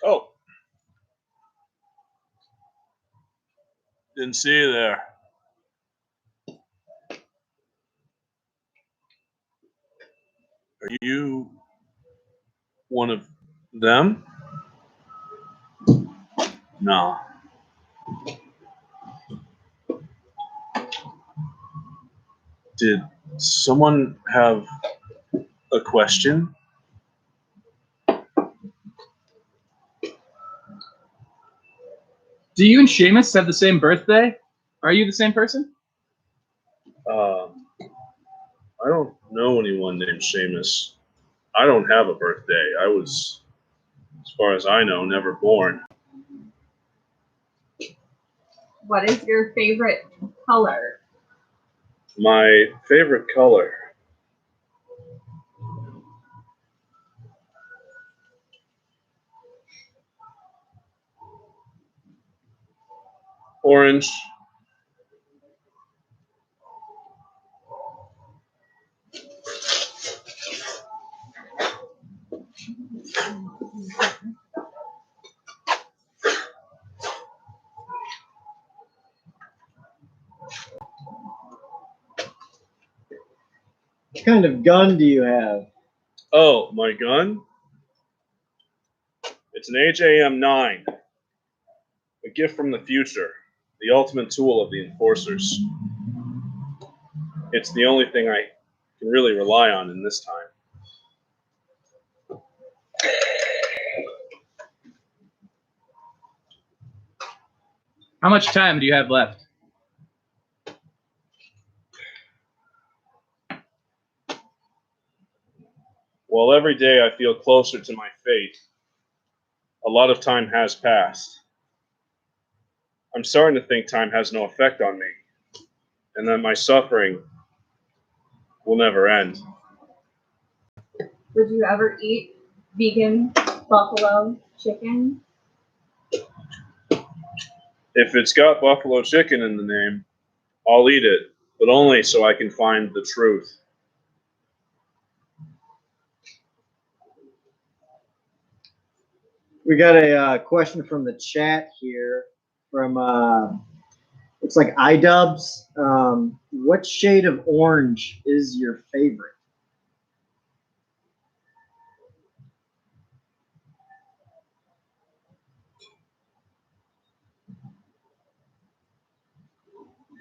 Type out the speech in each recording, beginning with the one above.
Oh, didn't see you there. Are you one of them? No. Did someone have a question? Do you and Seamus have the same birthday? Are you the same person? I don't know anyone named Seamus. I don't have a birthday. I was, as far as I know, never born. What is your favorite color? My favorite color. Orange. What kind of gun do you have? Oh, my gun? It's an HAM-9. A gift from the future. The ultimate tool of the enforcers. It's the only thing I can really rely on in this time. How much time do you have left? Well, every day I feel closer to my fate. A lot of time has passed. I'm starting to think time has no effect on me, and that my suffering will never end. Would you ever eat vegan buffalo chicken? If it's got buffalo chicken in the name, I'll eat it, but only so I can find the truth. We got a question from the chat here from looks like iDubbbz. What shade of orange is your favorite?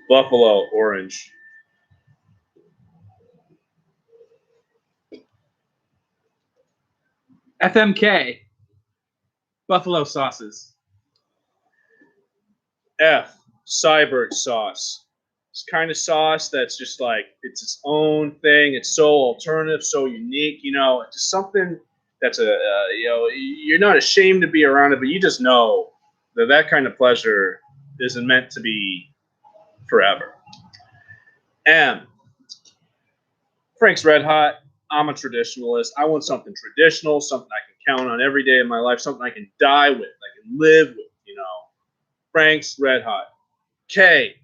Buffalo orange. FMK. Buffalo sauces. F. Cyberg sauce. It's kind of sauce that's just like, it's its own thing. It's so alternative, so unique. You know, it's just something that's you're not ashamed to be around it, but you just know that that kind of pleasure isn't meant to be forever. M. Frank's Red Hot. I'm a traditionalist. I want something traditional, something I can count on every day of my life, something I can die with, I can live with, you know. Frank's Red Hot. K.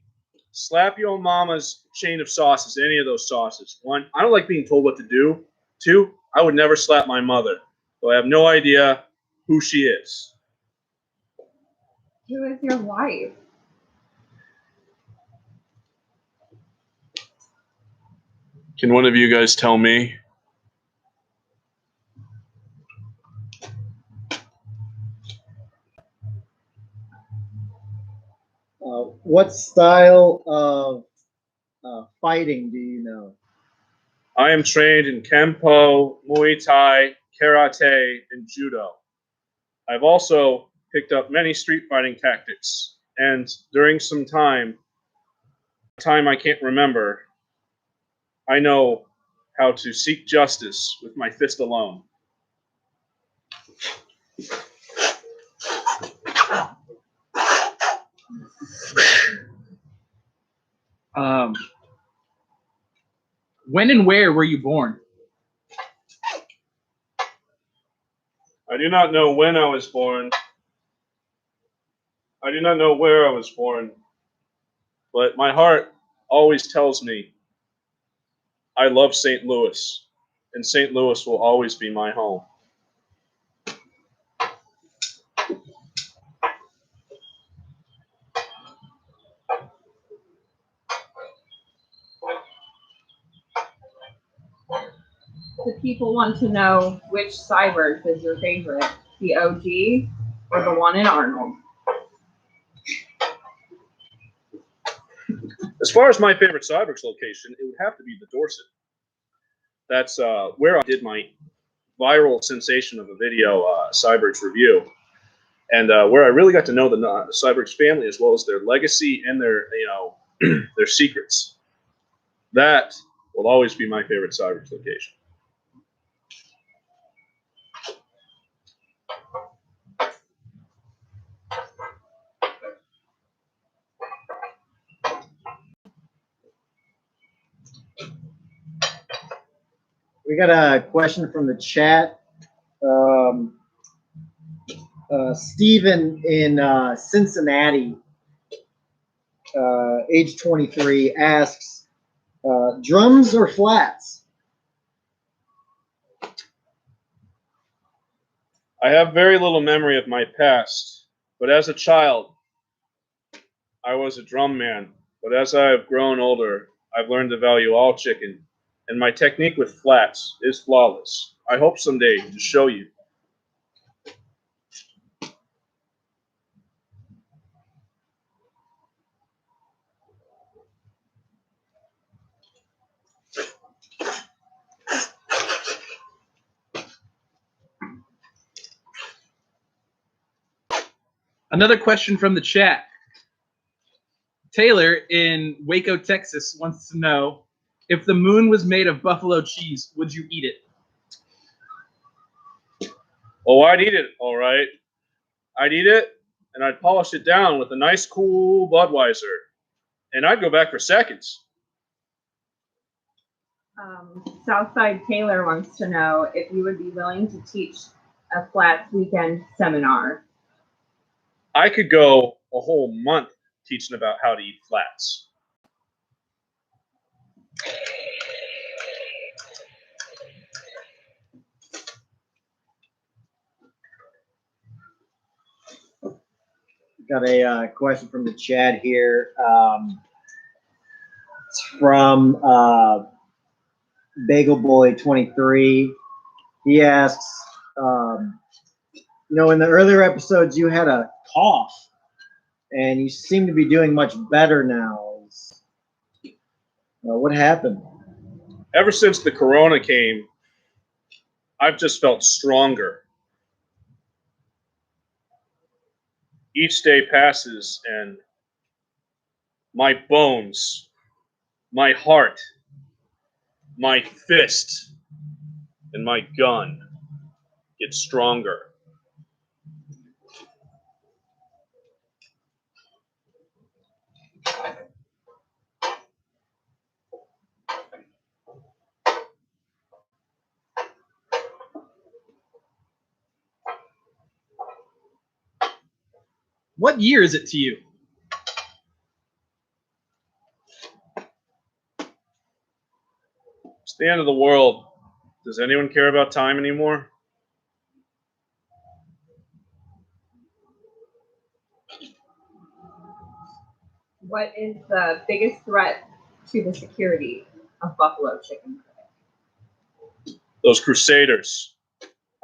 Slap your mama's chain of sauces, any of those sauces. One, I don't like being told what to do. Two, I would never slap my mother, so I have no idea who she is. Who is your wife? Can one of you guys tell me? What style of fighting do you know? I am trained in Kempo, Muay Thai, Karate, and Judo. I've also picked up many street fighting tactics, and during some time I can't remember, I know how to seek justice with my fist alone. When and where were you born? I do not know when I was born. I do not know where I was born. But my heart always tells me I love St. Louis, and St. Louis will always be my home. The people want to know which Cyberg is your favorite, the OG or the one in Arnold. As far as my favorite Cyber's location, it would have to be the Dorset. That's where I did my viral sensation of a video, Cyber's review, and where I really got to know the Cyber's family as well as their legacy and their their secrets. That will always be my favorite Cyber's location. We got a question from the chat. Steven in Cincinnati, age 23, asks, drums or flats? I have very little memory of my past, but as a child, I was a drum man. But as I have grown older, I've learned to value all chicken, and my technique with flats is flawless. I hope someday to show you. Another question from the chat. Taylor in Waco, Texas wants to know, if the moon was made of buffalo cheese, would you eat it? Oh, I'd eat it, all right. I'd eat it, and I'd polish it down with a nice, cool Budweiser, and I'd go back for seconds. Southside Taylor wants to know if you would be willing to teach a flats weekend seminar. I could go a whole month teaching about how to eat flats. Got a question from the chat here. It's from Bagel Boy 23. He asks, in the earlier episodes you had a cough, and you seem to be doing much better now. What happened? Ever since the corona came, I've just felt stronger. Each day passes, and my bones, my heart, my fist, and my gun get stronger. What year is it to you? It's the end of the world. Does anyone care about time anymore? What is the biggest threat to the security of buffalo chicken? Those crusaders.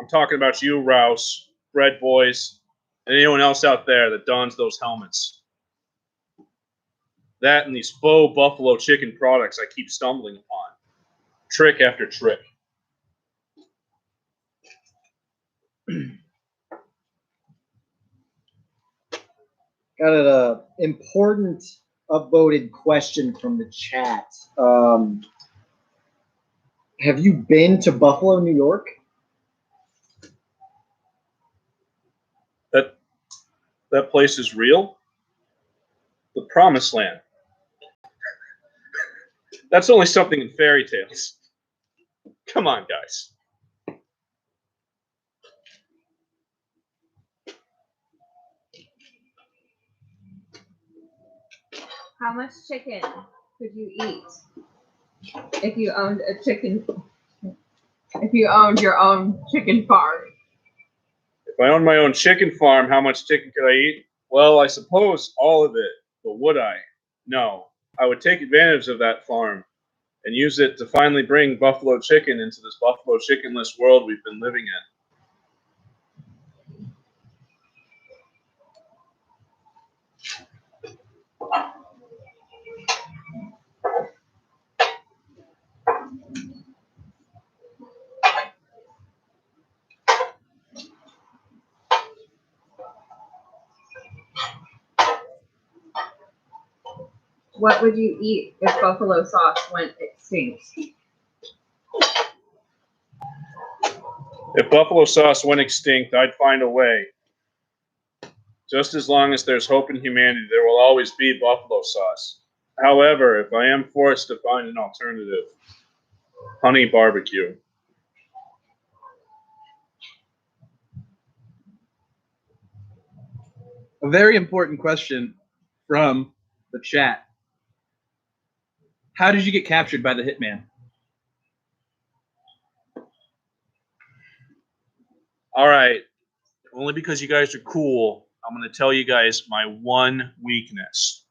I'm talking about you, Rouse, Bread Boys, and anyone else out there that dons those helmets. That and these faux buffalo chicken products I keep stumbling upon. Trick after trick. Got an important upvoted question from the chat. Have you been to Buffalo, New York? That place is real? The promised land. That's only something in fairy tales. Come on, guys. How much chicken could you eat if you owned a chicken? If you owned your own chicken farm? If I owned my own chicken farm, how much chicken could I eat? Well, I suppose all of it, but would I? No. I would take advantage of that farm and use it to finally bring buffalo chicken into this buffalo chickenless world we've been living in. What would you eat if buffalo sauce went extinct? If buffalo sauce went extinct, I'd find a way. Just as long as there's hope in humanity, there will always be buffalo sauce. However, if I am forced to find an alternative, honey barbecue. A very important question from the chat. How did you get captured by the hitman? All right. Only because you guys are cool, I'm going to tell you guys my one weakness.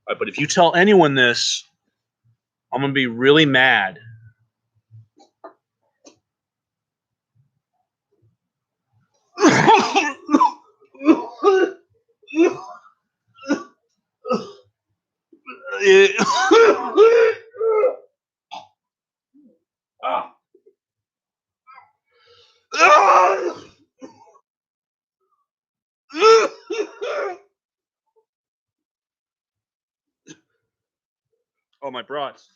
All right, but if you tell anyone this, I'm going to be really mad. Oh, my brats.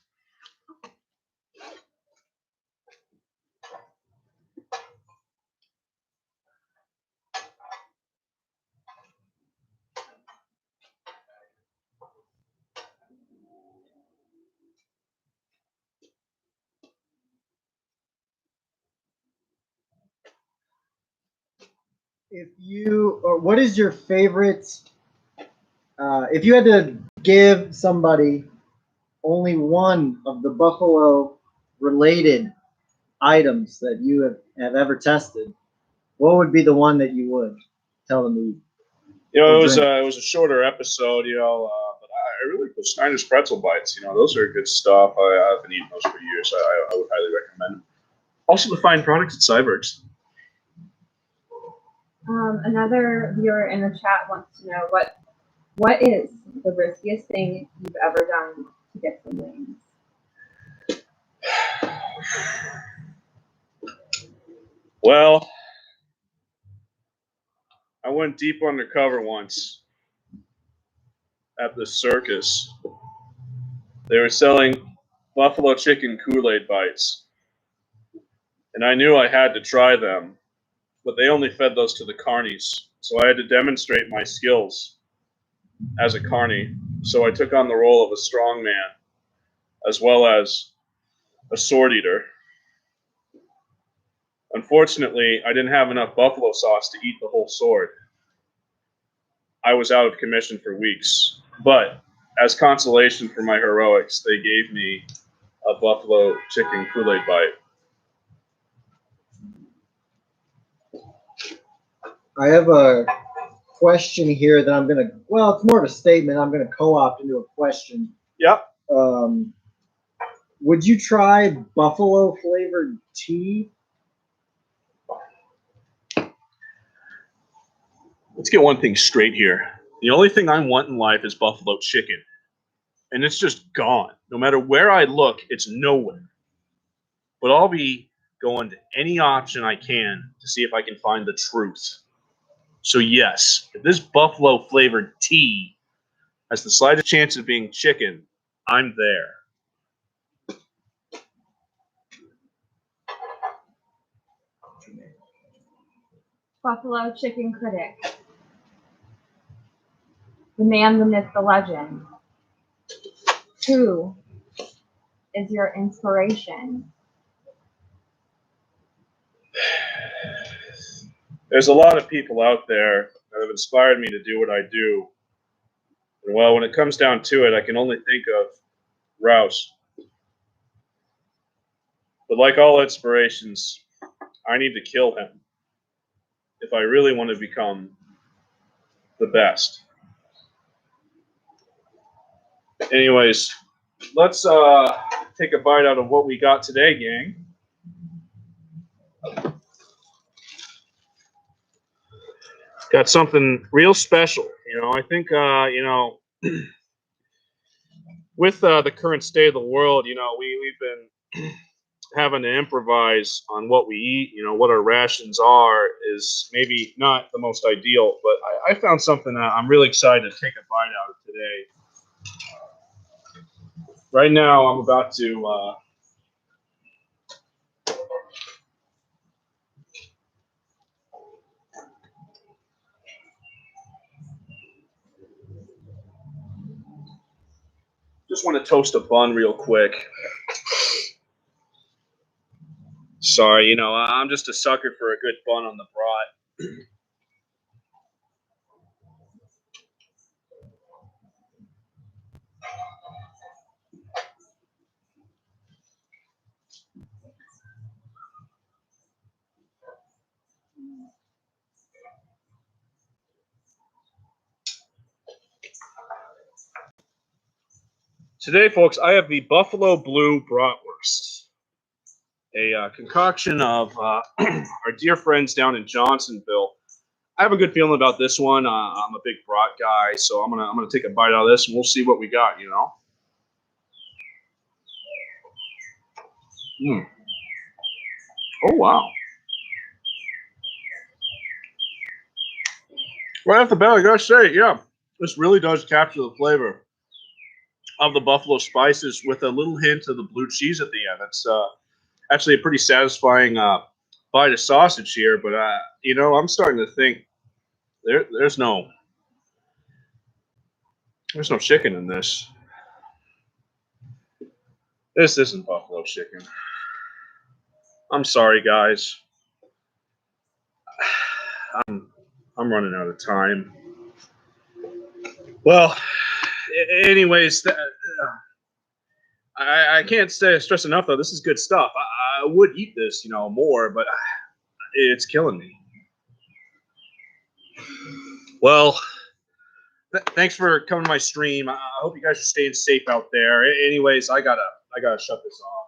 What is your favorite? If you had to give somebody only one of the buffalo-related items that you have ever tested, what would be the one that you would tell them to eat? You know, Or it was drink? it was a shorter episode, but I really like those Steiner's pretzel bites. Those are good stuff. I've been eating those for years. I would highly recommend them. Also, the fine products at Cyberg's. Another viewer in the chat wants to know what is the riskiest thing you've ever done to get some wings? Well, I went deep undercover once at the circus. They were selling buffalo chicken Kool-Aid bites, and I knew I had to try them, but they only fed those to the carnies, so I had to demonstrate my skills as a carny. So I took on the role of a strong man, as well as a sword eater. Unfortunately, I didn't have enough buffalo sauce to eat the whole sword. I was out of commission for weeks, but as consolation for my heroics, they gave me a buffalo chicken Kool-Aid bite. I have a question here that it's more of a statement. I'm going to co-opt into a question. Yep. Would you try buffalo flavored tea? Let's get one thing straight here. The only thing I want in life is buffalo chicken. And it's just gone. No matter where I look, it's nowhere. But I'll be going to any option I can to see if I can find the truth. So yes, if this buffalo flavored tea has the slightest chance of being chicken, I'm there. Buffalo chicken critic. The man, the myth, the legend. Who is your inspiration? There's a lot of people out there that have inspired me to do what I do. And well, when it comes down to it, I can only think of Rouse. But like all inspirations, I need to kill him if I really want to become the best. Anyways, let's take a bite out of what we got today, gang. Got something real special. I think, with the current state of the world, we've been having to improvise on what we eat. What our rations are is maybe not the most ideal, but I found something that I'm really excited to take a bite out of today. Right now, I'm about to just want to toast a bun real quick. Sorry, I'm just a sucker for a good bun on the brat. Today, folks, I have the Buffalo Blue Bratwurst, a concoction of our dear friends down in Johnsonville. I have a good feeling about this one. I'm a big brat guy, so I'm gonna take a bite out of this, and we'll see what we got. Oh wow! Right off the bat, I gotta say, yeah, this really does capture the flavor of the buffalo spices with a little hint of the blue cheese at the end. It's actually a pretty satisfying bite of sausage here, but I'm starting to think there's no chicken in this. This isn't buffalo chicken. I'm sorry, guys. I'm running out of time. Well, anyways, I can't stress enough though. This is good stuff. I would eat this, more, but it's killing me. Well, thanks for coming to my stream. I hope you guys are staying safe out there. Anyways, I gotta shut this off.